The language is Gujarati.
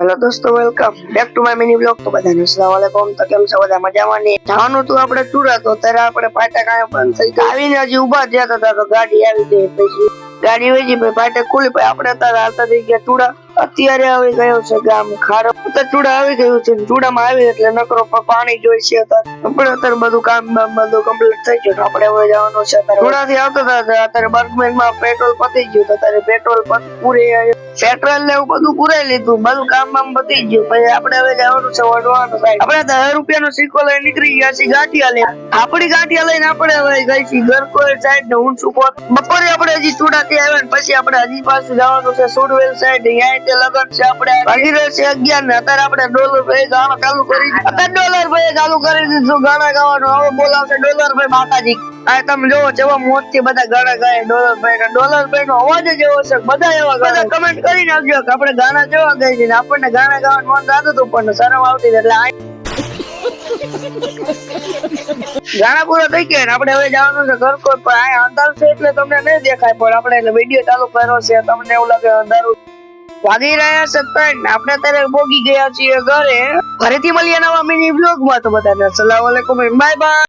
હેલો દોસ્તો, welcome back to my mini blog. તો બધાને અસલામ વાલેકુમ. તો કેમ છો બધા? મજામાં ને? જવાનું તું આપણે ચૂડા, તો અત્યારે આપણે ફાટક આયા બંધ થઈ ગયા, આવીને હજી ઉભા થયા હતા તો ગાડી આવી ગઈ. પછી ગાડી વેચી, પછી ફાટક ખુલી, પછી આપણે અત્યારે હાલતા થઈ ગયા ચૂડા. અત્યારે આવી ગયો છે ગામ ખારો. અત્યારે ચૂડા આવી ગયું છે. ચૂડામાં આવી એટલે નકરો પાણી જોઈ છે. અત્યારે બધું કામ બધું કમ્પ્લીટ થઈ ગયું. આપણે હવે જવાનું છે. ચૂડાથી આવતા હતા અત્યારે બર્ગમેનમાં પેટ્રોલ પતી ગયું. અત્યારે પેટ્રોલ પૂરી પેટ્રોલ ને એવું બધું પુરાઈ લીધું. બધું કામ પતી ગયું. પછી આપણે હવે જવાનું છે વડવાનું સાઈડ. આપણે 10 રૂપિયાનો સિક્કો લઈને નીકળી ગયા છીએ ગાંઠિયા લઈને. આપણી ગાંઠિયા લઈને આપણે હવે ગઈ છીએ ગરકોલ સાઈડ ને ઊંચું પોત. બપોરે આપણે હજી ચૂડાથી આવ્યા ને પછી આપણે હજી પાછું જવાનું છે સુડવેલ સાઈડ. અહીંયા તે લગન છે આપણે ભાગી રહ્યો છે 11 ને. અત્યારે આપણે ડોલર ભાઈ ગાણા ચાલુ કરી દીધું. અત્યારે ડોલર ભાઈ ચાલુ કરી દીધું ગાણા ગાવાનું. હવે બોલાવશે ડોલર ભાઈ માતાજી. આ તમે જોવો જેવા મોજ થી બધા ગાણા ગાય ડોલર ભાઈ નો અવાજ જ એવો છે. બધા એવા બધા કમેન્ટ કરીને આવજો કે આપણે ગાણા જેવા ગાઈ છે. આપણને ગાણા ગાવાનું મન થતું હતું પણ શરમ આવતી એટલે ગાણા પૂરા થઈ ગયા ને આપણે હવે જવાનું છે ઘરકોટ. પણ આ અંધારું છે એટલે તમને નહીં દેખાય, પણ આપણે એટલે વિડીયો ચાલુ કર્યો છે. તમને એવું લાગે અંધારું. વાગી રહ્યા છે 3 આપણે અત્યારે પોગી ગયા છીએ ઘરે. ફરીથી મળીએ નવા મિની બ્લોગ માં. તો બધાને અસલામ વાલેકુમ, બાય બાય.